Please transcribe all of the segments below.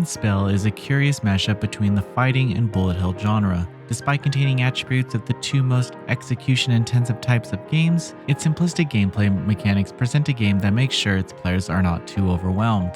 in Spell is a curious mashup between the fighting and bullet hell genre. Despite containing attributes of the two most execution-intensive types of games, its simplistic gameplay mechanics present a game that makes sure its players are not too overwhelmed.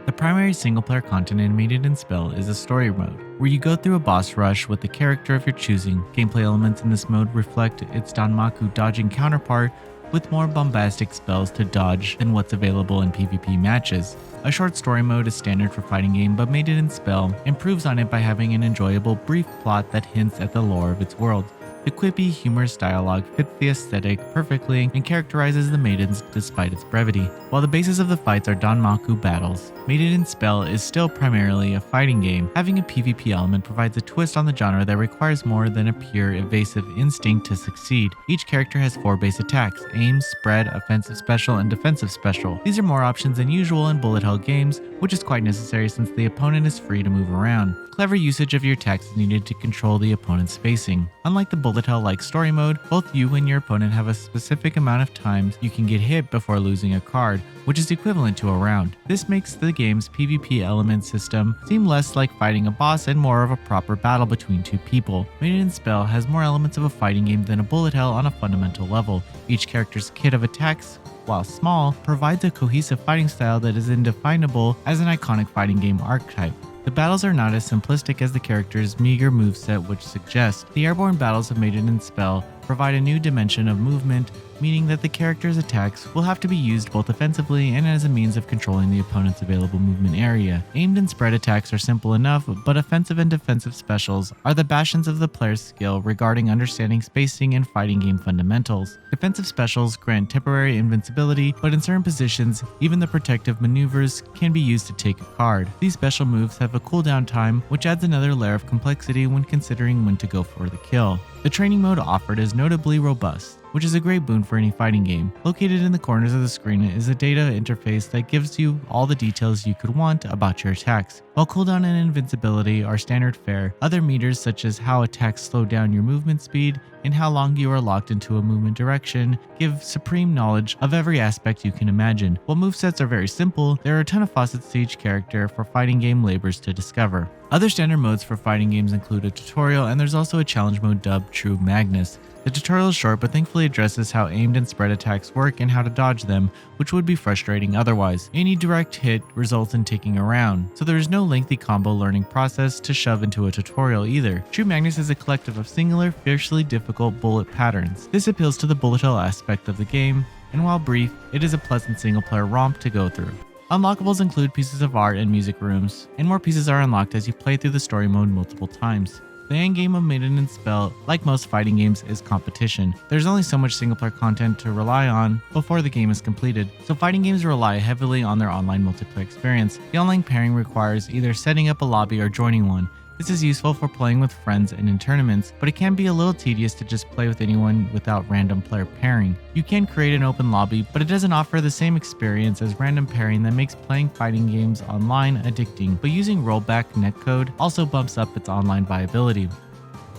The primary single-player content in Maiden in Spell is a story mode, where you go through a boss rush with the character of your choosing. Gameplay elements in this mode reflect its Danmaku dodging counterpart, with more bombastic spells to dodge than what's available in PvP matches. A short story mode is standard for fighting game, but Maiden in Spell improves on it by having an enjoyable brief plot that hints at the lore of its world. The quippy, humorous dialogue fits the aesthetic perfectly and characterizes the maidens despite its brevity. While the basis of the fights are Danmaku battles, Maiden in Spell is still primarily a fighting game. Having a PvP element provides a twist on the genre that requires more than a pure evasive instinct to succeed. Each character has 4 base attacks: aim, spread, offensive special, and defensive special. These are more options than usual in bullet hell games, which is quite necessary since the opponent is free to move around. Clever usage of your attacks is needed to control the opponent's spacing. Unlike the bullet hell-like story mode, both you and your opponent have a specific amount of times you can get hit before losing a card, which is equivalent to a round. This makes the game's PvP element system seem less like fighting a boss and more of a proper battle between two people. Maiden in Spell has more elements of a fighting game than a bullet hell on a fundamental level. Each character's kit of attacks, while small, provides a cohesive fighting style that is indefinable as an iconic fighting game archetype. The battles are not as simplistic as the character's meager moveset would suggest. The airborne battles of Maiden in Spell provide a new dimension of movement, meaning that the character's attacks will have to be used both offensively and as a means of controlling the opponent's available movement area. Aimed and spread attacks are simple enough, but offensive and defensive specials are the bastions of the player's skill regarding understanding spacing and fighting game fundamentals. Defensive specials grant temporary invincibility, but in certain positions, even the protective maneuvers can be used to take a card. These special moves have a cooldown time, which adds another layer of complexity when considering when to go for the kill. The training mode offered is notably robust, which is a great boon for any fighting game. Located in the corners of the screen is a data interface that gives you all the details you could want about your attacks. While cooldown and invincibility are standard fare, other meters such as how attacks slow down your movement speed and how long you are locked into a movement direction give supreme knowledge of every aspect you can imagine. While movesets are very simple, there are a ton of facets to each character for fighting game labors to discover. Other standard modes for fighting games include a tutorial, and there's also a challenge mode dubbed True Magnus. The tutorial is short but thankfully addresses how aimed and spread attacks work and how to dodge them, which would be frustrating otherwise. Any direct hit results in taking a round, so there is no lengthy combo learning process to shove into a tutorial either. True Magnus is a collective of singular, fiercely difficult bullet patterns. This appeals to the bullet hell aspect of the game, and while brief, it is a pleasant single-player romp to go through. Unlockables include pieces of art and music rooms, and more pieces are unlocked as you play through the story mode multiple times. The endgame of Maiden in Spell, like most fighting games, is competition. There's only so much single-player content to rely on before the game is completed, so fighting games rely heavily on their online multiplayer experience. The online pairing requires either setting up a lobby or joining one. This is useful for playing with friends and in tournaments, but it can be a little tedious to just play with anyone without random player pairing. You can create an open lobby, but it doesn't offer the same experience as random pairing that makes playing fighting games online addicting, but using rollback netcode also bumps up its online viability.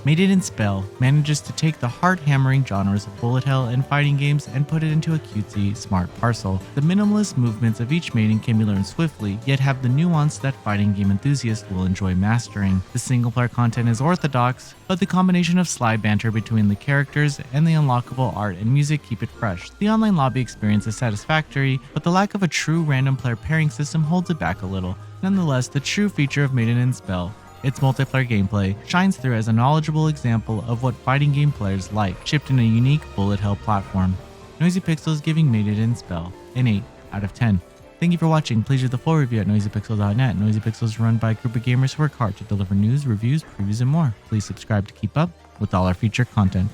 Maiden in Spell manages to take the heart-hammering genres of bullet hell and fighting games and put it into a cutesy, smart parcel. The minimalist movements of each maiden can be learned swiftly, yet have the nuance that fighting game enthusiasts will enjoy mastering. The single-player content is orthodox, but the combination of sly banter between the characters and the unlockable art and music keep it fresh. The online lobby experience is satisfactory, but the lack of a true random player pairing system holds it back a little. Nonetheless, the true feature of Maiden in Spell, its multiplayer gameplay, shines through as a knowledgeable example of what fighting game players like, shipped in a unique bullet hell platform. Noisy Pixel is giving Maiden in Spell an 8 out of 10. Thank you for watching. Please read the full review at noisypixel.net. Noisy Pixel is run by a group of gamers who work hard to deliver news, reviews, previews, and more. Please subscribe to keep up with all our feature content.